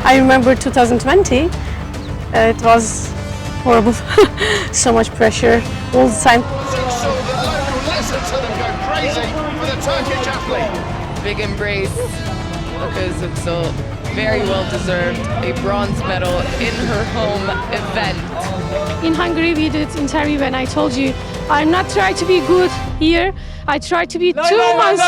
I remember 2020, it was horrible. So much pressure all the time. Listen to them go crazy for the Turkish athlete. Big embrace, because it's so very well deserved. A bronze medal in her home event. In Hungary we did interview and I told you I'm not trying to be good here. I try to be 2 months.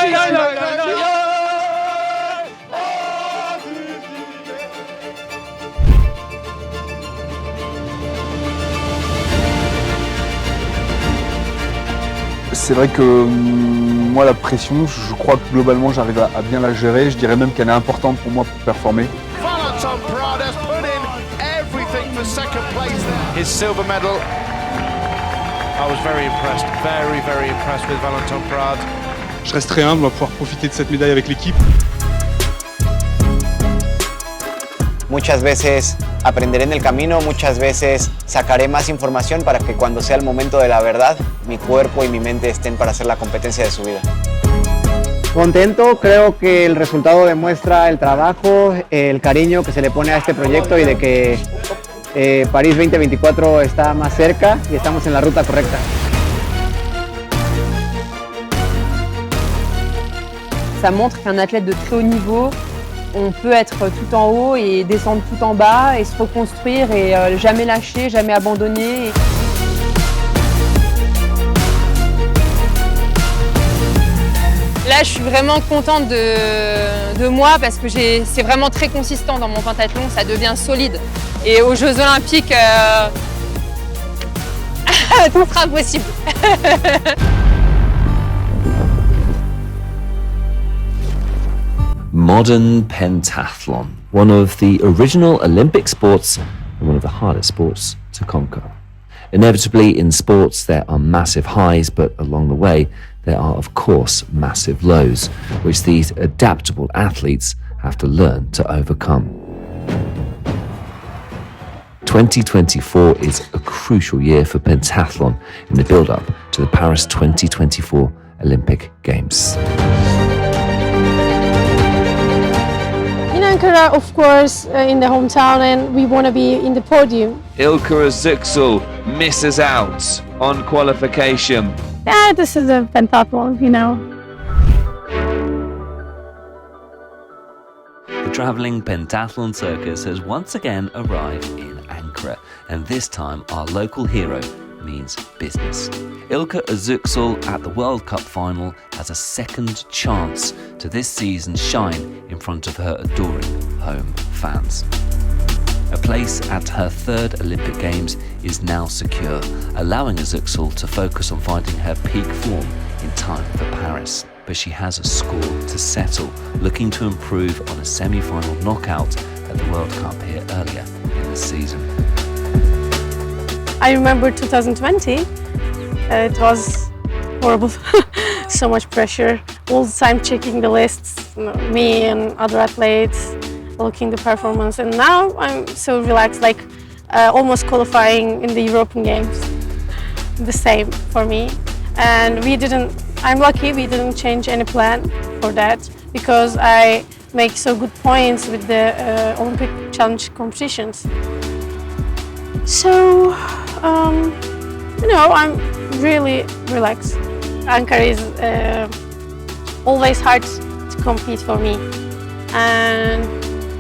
C'est vrai que moi la pression, je crois que globalement j'arrive à bien la gérer. Je dirais même qu'elle est importante pour moi pour performer. Valentin Prad has put in everything for second place there. His silver medal. I was very impressed, very impressed with Valentin Prad. Je reste très humble, on va pouvoir profiter de cette médaille avec l'équipe. Muchas veces aprenderé en el camino, muchas veces sacaré más información para que cuando sea el momento de la verdad, mi cuerpo y mi mente estén para hacer la competencia de su vida. Contento, creo que el resultado demuestra el trabajo, el cariño que se le pone a este proyecto y de que París 2024 está más cerca y estamos en la ruta correcta. Ça montre qu'un athlète de très haut niveau, on peut être tout en haut et descendre tout en bas et se reconstruire et jamais lâcher, jamais abandonner. Là, je suis vraiment contente de moi parce que c'est vraiment très consistant dans mon pentathlon, ça devient solide. Et aux Jeux Olympiques, tout sera possible. Modern pentathlon, one of the original Olympic sports and one of the hardest sports to conquer. Inevitably, in sports, there are massive highs, but along the way, there are, of course, massive lows, which these adaptable athletes have to learn to overcome. 2024 is a crucial year for pentathlon in the build-up to the Paris 2024 Olympic Games. In Ankara, of course, in the hometown, and we want to be in the podium. Ilka Özüksel misses out on qualification. Yeah, this is a pentathlon, you know. The travelling pentathlon circus has once again arrived in Ankara, and this time our local hero means business. Ilka Özüksel at the World Cup final has a second chance to this season shine in front of her adoring home fans. A place at her third Olympic Games is now secure, allowing Özüksel to focus on finding her peak form in time for Paris. But she has a score to settle, looking to improve on a semi-final knockout at the World Cup here earlier in the season. I remember 2020, it was horrible. So much pressure, all the time checking the lists, me and other athletes, looking the performance, and now I'm so relaxed, like almost qualifying in the European Games. The same for me, and I'm lucky we didn't change any plan for that because I make so good points with the Olympic challenge competitions. So, you know, I'm really relaxed. Ankara is always hard to compete for me,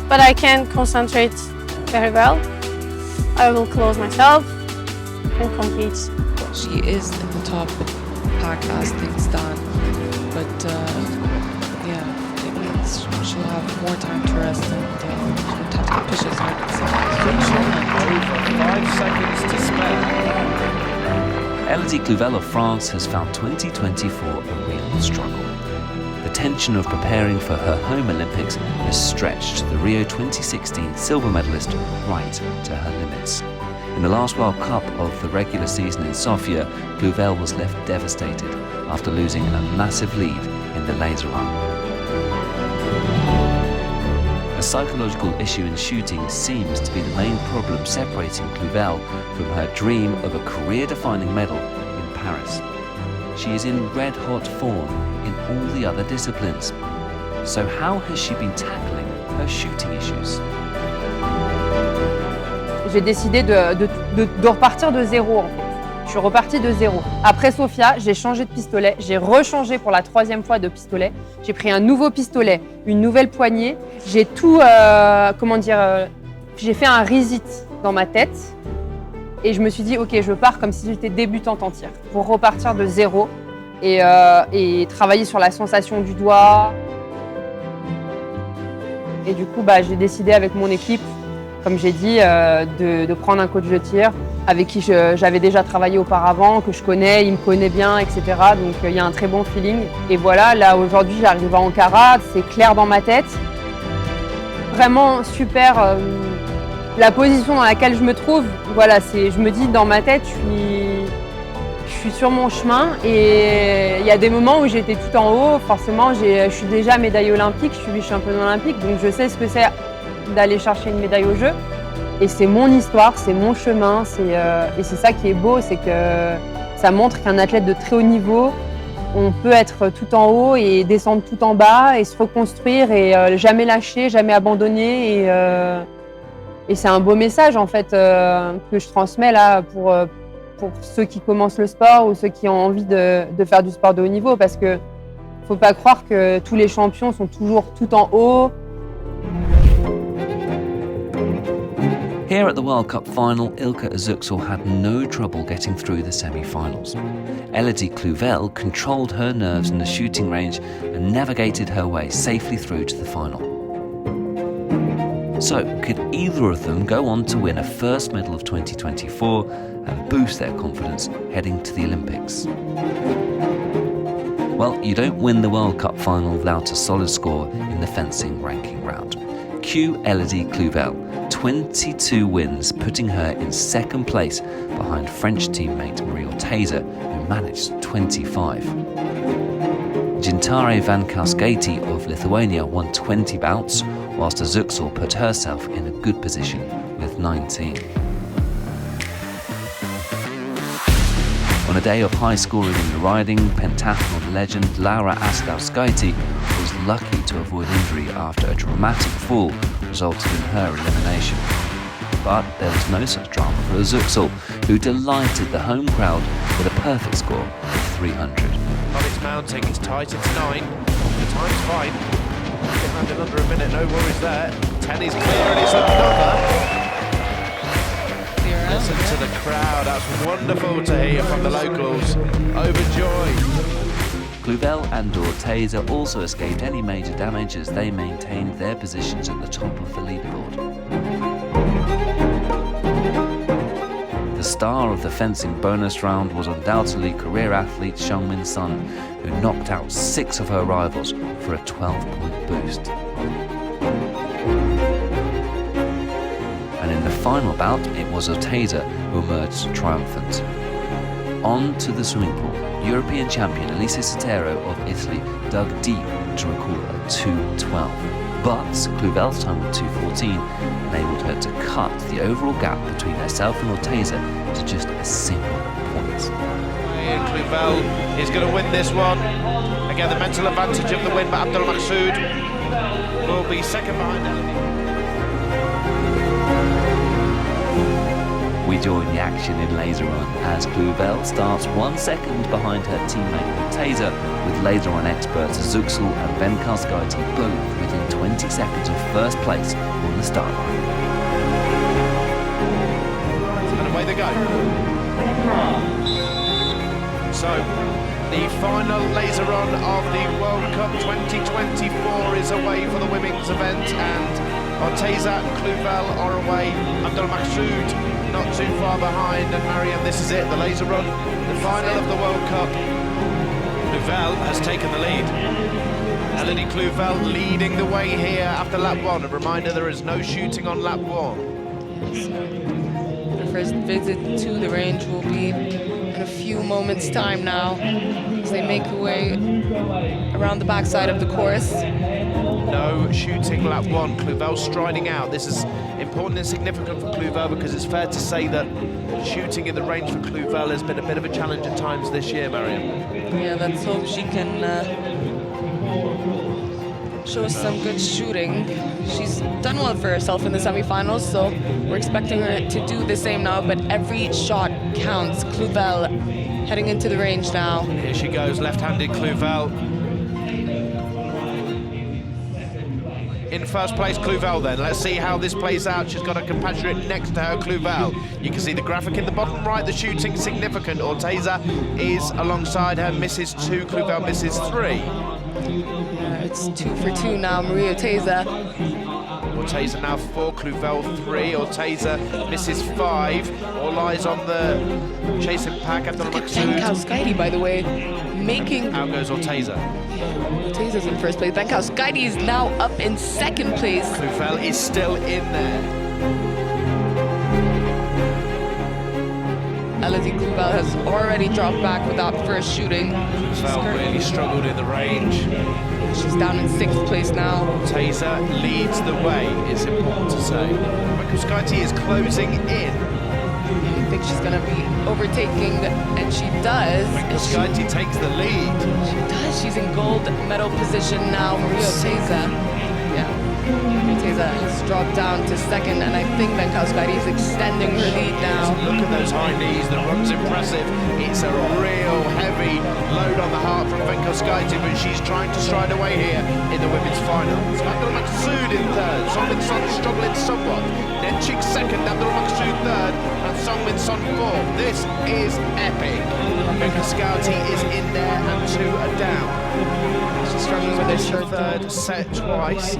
but I can concentrate very well. I will close myself and compete. She is in the top pack as things stand, but yeah, it means she'll have more time to rest and she'll have to push as hard as Over 5 seconds to spare. Elodie Clouvel of France has found 2024 a real struggle. The tension of preparing for her home Olympics has stretched the Rio 2016 silver medalist right to her limits. In the last World Cup of the regular season in Sofia, Clouvel was left devastated after losing a massive lead in the laser run. A psychological issue in shooting seems to be the main problem separating Clouvel from her dream of a career-defining medal in Paris. She is in red-hot form in all the other disciplines. So how has she been tackling her shooting issues? j'ai décidé de repartir de zéro en fait. Je suis repartie de zéro. Après Sofia, j'ai changé de pistolet. J'ai rechangé pour la 3e fois de pistolet. J'ai pris un nouveau pistolet, une nouvelle poignée. J'ai tout, j'ai fait un reset dans ma tête. Et je me suis dit, ok, je pars comme si j'étais débutante en tir pour repartir de zéro et travailler sur la sensation du doigt. Et du coup, j'ai décidé avec mon équipe, comme j'ai dit, de prendre un coach de tir avec qui j'avais déjà travaillé auparavant, que je connais, il me connaît bien, etc. Donc il y a un très bon feeling. Et voilà, là aujourd'hui j'arrive à Ankara, c'est clair dans ma tête. Vraiment super. La position dans laquelle je me trouve, voilà, je me dis dans ma tête, je suis sur mon chemin et il y a des moments où j'étais tout en haut. Forcément, je suis déjà médaille olympique, je suis championne olympique, donc je sais ce que c'est d'aller chercher une médaille aux Jeux. Et c'est mon histoire, c'est mon chemin, et c'est ça qui est beau, c'est que ça montre qu'un athlète de très haut niveau, on peut être tout en haut et descendre tout en bas et se reconstruire et jamais lâcher, jamais abandonner. Et c'est un beau message en fait que je transmets là pour ceux qui commencent le sport ou ceux qui ont envie de faire du sport de haut niveau, parce que faut pas croire que tous les champions sont toujours tout en haut. Here at the World Cup final, Ilka Özüksel had no trouble getting through the semi-finals. Elodie Clouvel controlled her nerves in the shooting range and navigated her way safely through to the final. So, could either of them go on to win a first medal of 2024 and boost their confidence heading to the Olympics? Well, you don't win the World Cup final without a solid score in the fencing ranking round. Cue Elodie Clouvel, 22 wins, putting her in second place behind French teammate Marie Orteza, who managed 25. Gintare Vankauskaitė of Lithuania won 20 bouts, whilst Özüksel put herself in a good position with 19. On a day of high scoring in the riding, pentathlon legend Laura Aslauskaitė was lucky to avoid injury after a dramatic fall resulted in her elimination. But there was no such drama for Özüksel, who delighted the home crowd with a perfect score of 300. Well, it's mounting, it's tight, it's 9. The time's fine. Behind in under a minute, no worries there. 10 is clear and it's another. Listen to the crowd, that's wonderful to hear from the locals. Overjoyed. Clouvel and Orteza also escaped any major damage as they maintained their positions at the top of the leaderboard. The star of the fencing bonus round was undoubtedly career athlete Seungmin Sun, who knocked out 6 of her rivals for a 12-point boost. And in the final bout, it was Orteza who emerged triumphant. On to the swimming pool. European champion Elise Sotero of Italy dug deep to record a 2:12. But Clouvel's time of 2:14 enabled her to cut the overall gap between herself and Orteza to just a single point. And Clouvel is going to win this one. Again, the mental advantage of the win, but Abdul Maqsood will be second behind Elodie. We join the action in laser run as Clouvel starts 1 second behind her teammate Orteza, with laser run experts Özüksel and Vankauskaitė both within 20 seconds of first place on the start line. And away they go. So, the final laser run of the World Cup 2024 is away for the women's event, and Orteza and Clouvel are away. Abdul Maqsood not too far behind, and Mariam, this is it, the laser run, the final of the World Cup. Clouvel has taken the lead. Elodie Clouvel leading the way here after lap 1. A reminder, there is no shooting on lap 1. Yes, the first visit to the range will be in a few moments' time now, as they make their way around the backside of the course. No shooting lap 1. Clouvel striding out. This is important and significant for Clouvel, because it's fair to say that shooting in the range for Clouvel has been a bit of a challenge at times this year, Mariam. Yeah, let's hope she can shows some good shooting. She's done well for herself in the semifinals, so we're expecting her to do the same now, but every shot counts. Clouvel heading into the range now. Here she goes, left-handed Clouvel. In first place, Clouvel then. Let's see how this plays out. She's got a compatriot next to her, Clouvel. You can see the graphic in the bottom right, the shooting significant. Orteza is alongside her, misses 2, Clouvel misses 3. It's 2 for 2 now, Maria Orteza. Orteza now 4, Clouvel 3. Orteza misses 5. All eyes on the chasing pack. Venkauskaite, by the way, making... Out goes Orteza. Orteza's in first place. Venkauskaite is now up in second place. Clouvel is still in there. Elodie Clouvel has already dropped back without first shooting. Clouvel really struggled in the range. She's down in 6th place now. Orteza leads the way, it's important to say. Venkauskaite is closing in. I think she's going to be overtaking, and she does. Venkauskaite takes the lead. She does. She's in gold medal position now. Maria Orteza. Yeah. Orteza has dropped down to 2nd, and I think Venkauskaite is extending her lead now. Look at those high knees. The run's impressive. It's a real heavy load on the heart from Venkauskaite, but she's trying to stride away here in the women's final. Abdul Maqsood in 3rd. Songmin Son struggling somewhat. Netchik 2nd, Abdul Maqsood 3rd, and Songmin Son 4th. This is epic. Venkauskaite is in there, and 2 are down. She's struggling with this 3rd set twice.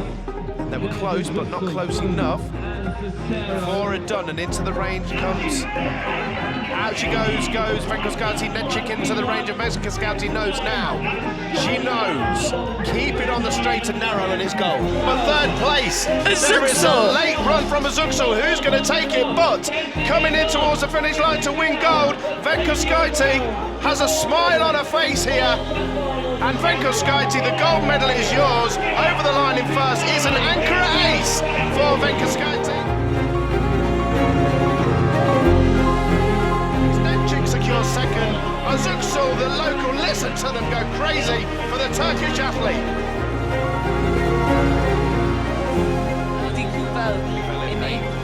They were close, but not close enough. 4 are done, and into the range comes... Out she goes Venkauskaite, Netchik into the range, and Venkauskaite knows now. She knows. Keep it on the straight and narrow, and it's goal. But 3rd place, there is a late run from Azuksul. Who's going to take it? But coming in towards the finish line to win gold, Venkauskaite has a smile on her face here. And Venkauskaite, the gold medal is yours. Over the line in first is an Ankara ace for Venkauskaite. Netchik secures 2nd. Azuksul, the local, listen to them go crazy for the Turkish athlete. Elodie Clouvel in 8th.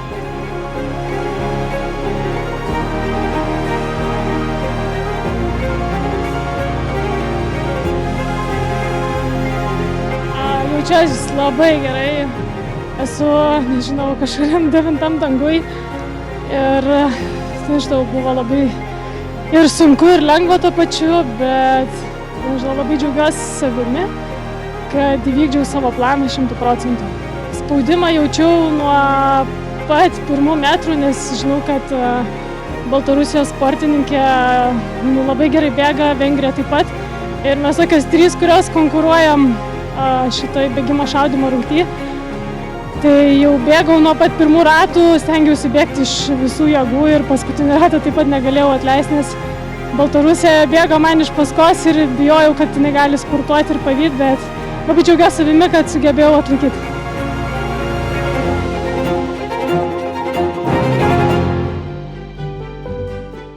Jaučiuosi labai gerai, esu, nežinau, kažkuriam 9 dangui ir, nežinau, buvo labai ir sunku, ir lengva tuo pačiu, bet, nežinau, labai džiaugiuosi savimi, kad įvykdžiau savo planą 100%. Spaudimą jaučiau nuo pat pirmų metrų, nes žinau, kad Baltarusijos sportininkė labai gerai bėga, Vengrija taip pat. Ir mes tokios 3, kurios konkuruojam šitoj bėgimo šaudymo rungty. Tai jau bėgau nuo pat pirmų ratų, stengiausi bėgti iš visų jėgų ir paskutinį ratą taip pat negalėjau atleisti, nes Baltarusija bėgo man iš paskos ir bijojau, kad jinai gali spurtuoti ir pavyti, bet labai džiaugiuosi savimi, kad sugebėjau atlaikyti.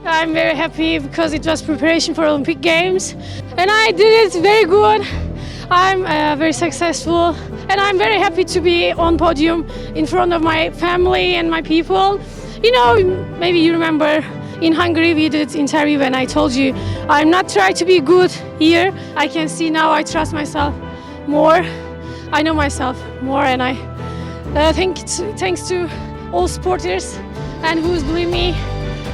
I'm very happy because it was preparation for Olympic Games and I did it very good. I'm very successful and I'm very happy to be on podium in front of my family and my people. You know, maybe you remember in Hungary we did interview and I told you I'm not trying to be good here. I can see now I trust myself more. I know myself more and I think thanks to all supporters and who's believe me.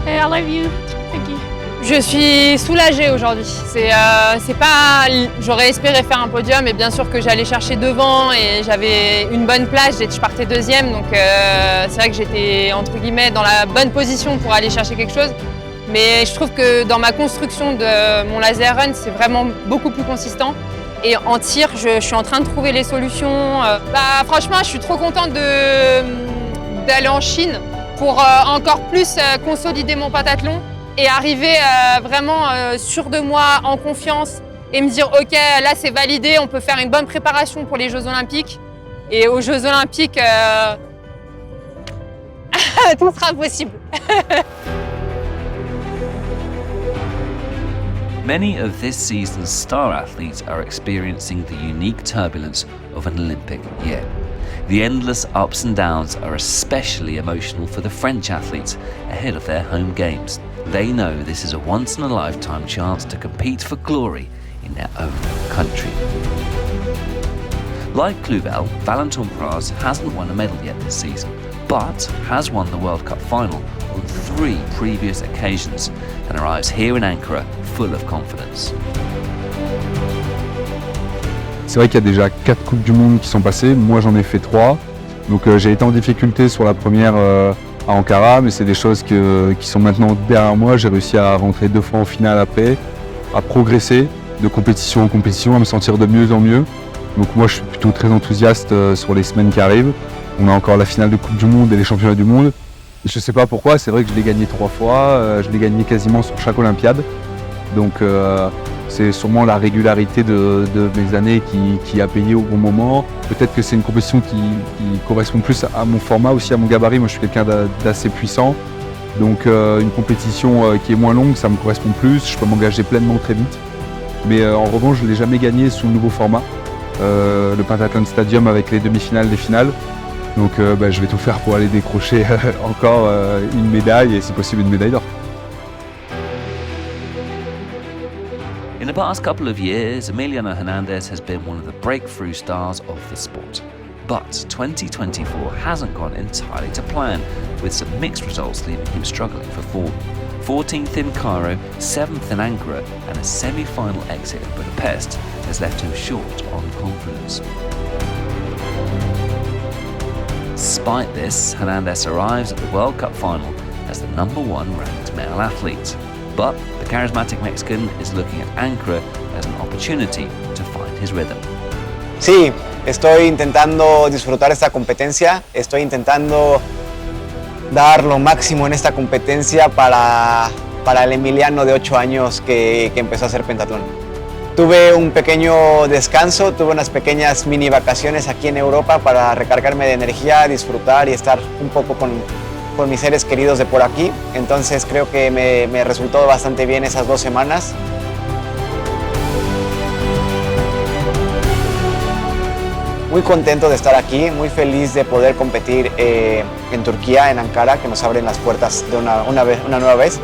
I love you. Thank you. Je suis soulagée aujourd'hui. C'est pas, j'aurais espéré faire un podium et bien sûr que j'allais chercher devant et j'avais une bonne place. Je partais 2e, donc c'est vrai que j'étais entre guillemets dans la bonne position pour aller chercher quelque chose. Mais je trouve que dans ma construction de mon laser run, c'est vraiment beaucoup plus consistant. Et en tir, je suis en train de trouver les solutions. Franchement, je suis trop contente d'aller en Chine pour encore plus consolider mon pentathlon et arriver vraiment sûr de moi, en confiance et me dire ok, là c'est validé, on peut faire une bonne préparation pour les Jeux Olympiques. Et aux Jeux Olympiques, tout sera possible. Many of this season's star athletes are experiencing the unique turbulence of an Olympic year. The endless ups and downs are especially emotional for the French athletes ahead of their home games. They know this is a once-in-a-lifetime chance to compete for glory in their own country. Like Cluvel, Valentin Praz hasn't won a medal yet this season, but has won the World Cup final on 3 previous occasions and arrives here in Ankara full of confidence. C'est vrai qu'il y a déjà 4 Coupes du Monde qui sont passées, moi j'en ai fait 3. Donc j'ai été en difficulté sur la première à Ankara, mais c'est des choses qui sont maintenant derrière moi. J'ai réussi à rentrer 2 fois en finale après, à progresser de compétition en compétition, à me sentir de mieux en mieux. Donc moi je suis plutôt très enthousiaste sur les semaines qui arrivent. On a encore la finale de Coupe du Monde et les championnats du monde. Je sais pas pourquoi, c'est vrai que je l'ai gagné 3 fois, je l'ai gagné quasiment sur chaque Olympiade. Donc c'est sûrement la régularité de mes années qui a payé au bon moment. Peut-être que c'est une compétition qui correspond plus à mon format, aussi à mon gabarit. Moi je suis quelqu'un d'assez puissant. Donc une compétition qui est moins longue, ça me correspond plus. Je peux m'engager pleinement très vite. Mais en revanche, je ne l'ai jamais gagné sous le nouveau format. Le Pentathlon Stadium avec les demi-finales, les finales. Donc je vais tout faire pour aller décrocher encore une médaille et si possible une médaille d'or. In the past couple of years, Emiliano Hernandez has been one of the breakthrough stars of the sport. But 2024 hasn't gone entirely to plan, with some mixed results leaving him struggling for form. 14th in Cairo, 7th in Ankara, and a semi-final exit in Budapest has left him short on confidence. Despite this, Hernandez arrives at the World Cup final as the #1 ranked male athlete. But the charismatic Mexican is looking at Ankara as an opportunity to find his rhythm. Sí, estoy intentando disfrutar esta competencia, estoy intentando dar lo máximo en esta competencia para el Emiliano de 8 años que empezó a hacer pentatlón. Tuve un pequeño descanso, tuve unas pequeñas mini vacaciones aquí en Europa para recargarme de energía, disfrutar y estar un poco con mis seres queridos de por aquí. Entonces creo que me resultó bastante bien esas 2 semanas. Muy contento de estar aquí, muy feliz de poder competir en Turquía, en Ankara, que nos abren las puertas de una nueva vez.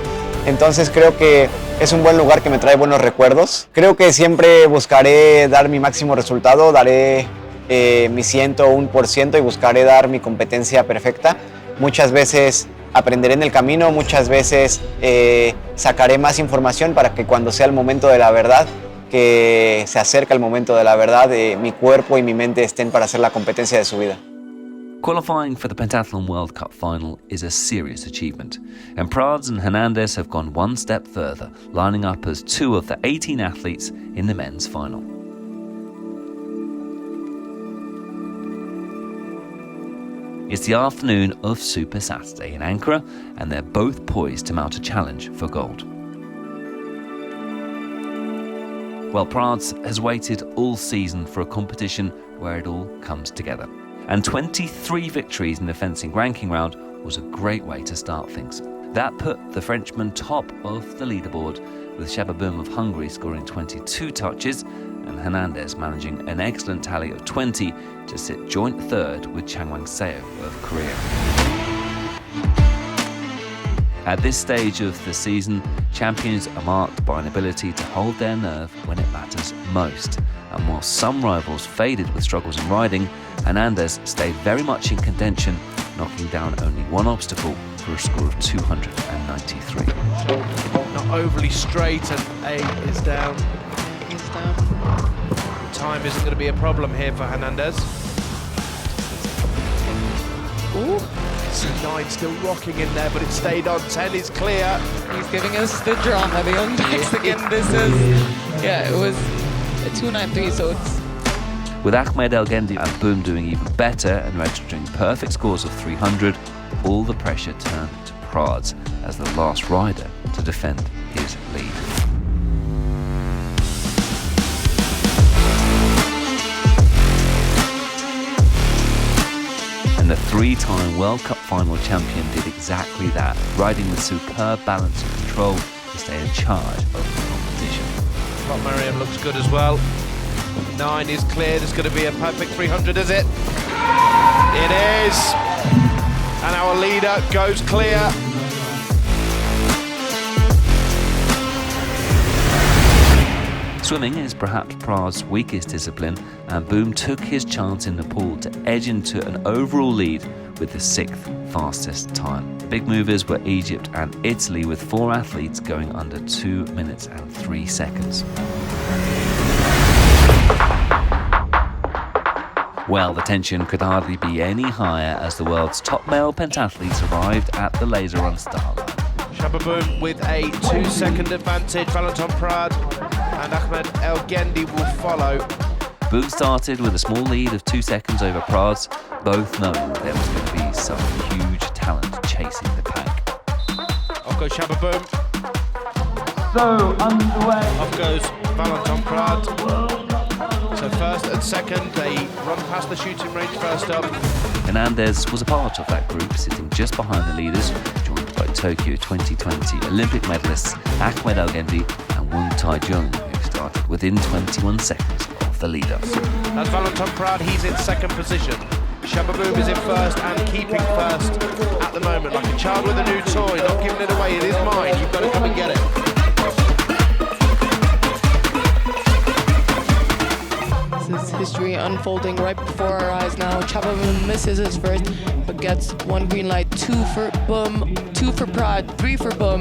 Entonces creo que es un buen lugar que me trae buenos recuerdos. Creo que siempre buscaré dar mi máximo resultado, daré mi 101% y buscaré dar mi competencia perfecta. Muchas veces aprenderé en el camino, muchas veces sacaré más información para que cuando sea el momento de la verdad, que se acerca el momento de la verdad, mi cuerpo y mi mente estén para hacer la competencia de su vida. Qualifying for the Pentathlon World Cup final is a serious achievement, and Praz and Hernandez have gone one step further, lining up as 2 of the 18 athletes in the men's final. It's the afternoon of Super Saturday in Ankara, and they're both poised to mount a challenge for gold. Well, Praz has waited all season for a competition where it all comes together. And 23 victories in the fencing ranking round was a great way to start things. That put the Frenchman top of the leaderboard, with Shababoom of Hungary scoring 22 touches and Hernandez managing an excellent tally of 20 to sit joint third with Changwang Seo of Korea. At this stage of the season, champions are marked by an ability to hold their nerve when it matters most. And while some rivals faded with struggles in riding, Hernandez stayed very much in contention, knocking down only one obstacle for a score of 293. Not overly straight, and A is down. He's down. Time isn't going to be a problem here for Hernandez. Ooh. 9 still rocking in there, but it stayed on. 10 is clear. He's giving us the drama, the Olympics again. This is, yeah, it was a 293, so it's... With Ahmed El Gendi and Boom doing even better and registering perfect scores of 300, all the pressure turned to Praz as the last rider to defend his lead. And the 3-time World Cup final champion did exactly that, riding with superb balance and control to stay in charge of the competition. Scott Merriam looks good as well. 9 is clear. There's going to be a perfect 300, is it? It is. And our leader goes clear. Swimming is perhaps Prague's weakest discipline, and Boom took his chance in the pool to edge into an overall lead with the 6th fastest time. The big movers were Egypt and Italy, with 4 athletes going under 2 minutes and 3 seconds. Well, the tension could hardly be any higher as the world's top male pentathletes arrived at the laser run start line. Shababoom with a 2-second advantage. Valentin Prad and Ahmed El Gendi will follow. Boom started with a small lead of 2 seconds over Prague, both knowing there was going to be some huge talent chasing the pack. Off goes Shababoom. So underway. Off goes Valentin Prad. So first and second, they run past the shooting range first up. Hernandez was a part of that group, sitting just behind the leaders, joined by Tokyo 2020 Olympic medalists Ahmed El Gendi and Woon Tai-jung, who started within 21 seconds of the leader. That's Valentin Prad, he's in second position. Shababoom is in first and keeping first at the moment, like a child with a new toy, not giving it away, it is mine, you've got to come and get it. This is history unfolding right before our eyes now. Shababoom misses his first, but gets 1 green light, 2 for Boom, 2 for Prad, 3 for Boom.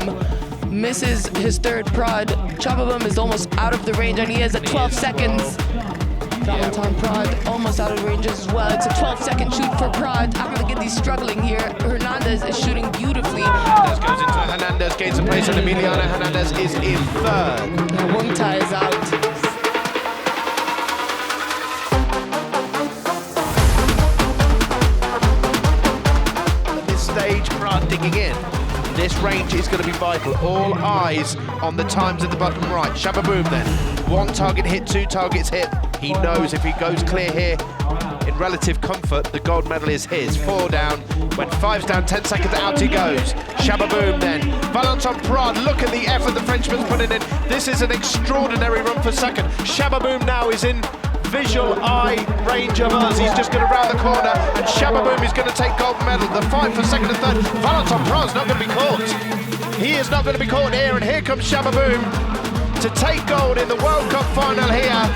Misses his third Prad. Shababoom is almost out of the range, and he is at 12 seconds. Valentin Prad almost out of range as well. It's a 12-second shoot for Prad. Ahmed Gendi's struggling here. Hernandez is shooting beautifully. Hernandez goes into Hernandez, gains a place, and Emiliano Hernandez is in third. Now Woon Tai is out. Stage, Prad digging in. This range is going to be vital. All eyes on the times at the bottom right. Shababoom then. 1 target hit, 2 targets hit. He knows if he goes clear here in relative comfort, the gold medal is his. 4 down. When 5's down, 10 seconds out he goes. Shababoom then. Valentin Prad, look at the effort the Frenchman's putting in. This is an extraordinary run for second. Shababoom now is in visual eye range of us. He's just going to round the corner, and Shababoom is going to take gold medal. The fight for second and third. Valentin Prad's not going to be caught. He is not going to be caught here, and here comes Shababoom to take gold in the World Cup final here.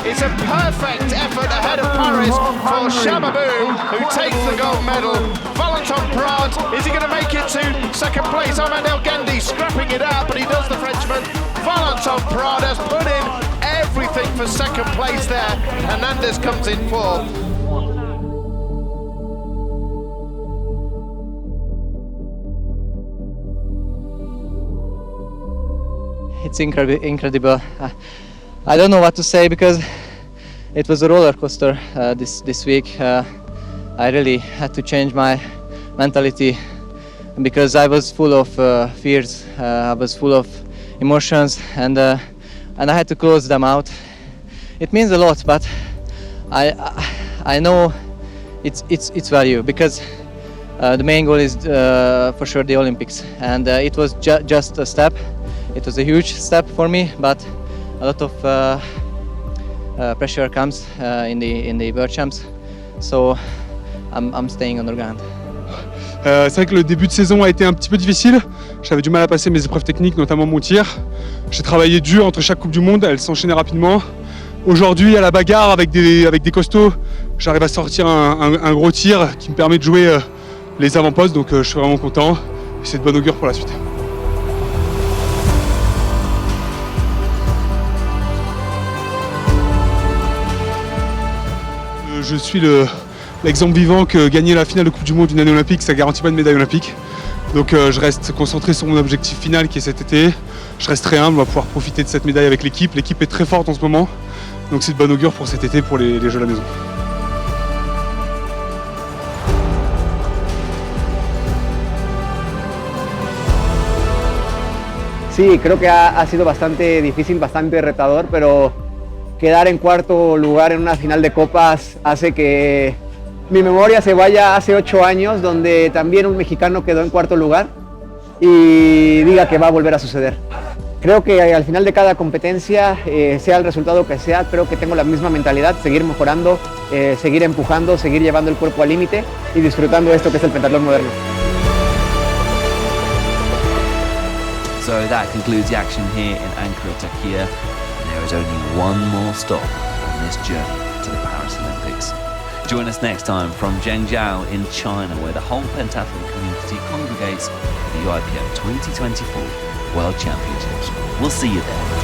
It's a perfect effort ahead of Paris for Shababoom, who takes the gold medal. Valentin Prad, is he going to make it to second place? Ahmed El Gendi scrapping it out, but he does the Frenchman. Valentin Prad has put in everything for second place there. Hernandez comes in 4th. It's incredible. I don't know what to say because it was a roller coaster this week. I really had to change my mentality because I was full of fears. I was full of emotions, and I had to close them out. It means a lot, but I know it's value because the main goal is for sure the Olympics, and it was just a step. It was a huge step for me, but a lot of pressure comes in the World Champs, so I'm staying on the ground. C'est vrai que le début de saison a été un petit peu difficile. J'avais du mal à passer mes épreuves techniques, notamment mon tir. J'ai travaillé dur entre chaque Coupe du Monde, elle s'enchaînait rapidement. Aujourd'hui, à la bagarre avec des costauds, j'arrive à sortir un gros tir qui me permet de jouer les avant-postes, donc je suis vraiment content. C'est de bon augure pour la suite. Je suis l'exemple vivant que gagner la finale de Coupe du Monde d'une année olympique, ça ne garantit pas une médaille olympique. Donc je reste concentré sur mon objectif final qui est cet été. Je reste très humble, on va pouvoir profiter de cette médaille avec l'équipe. L'équipe est très forte en ce moment, donc c'est de bon augure pour cet été, pour les Jeux à la maison. Sí, creo que ha sido bastante difícil, bastante retador, pero quedar en cuarto lugar en una final de copas hace que mi memoria se vaya hace 8 años, donde también un mexicano quedó en cuarto lugar. y diga que va a volver a suceder. Creo que al final de cada competencia, sea el resultado que sea, creo que tengo la misma mentalidad, seguir mejorando, seguir empujando, seguir llevando el cuerpo al límite y disfrutando esto que es el pentatlón moderno. So that concludes the action here in Ankara, Turkey. There is only one more stop on this journey to the Paris Olympics. Join us next time from Zhengzhou in China, where the whole pentathlon community congregates for the UIPM 2024 World Championships. We'll see you there.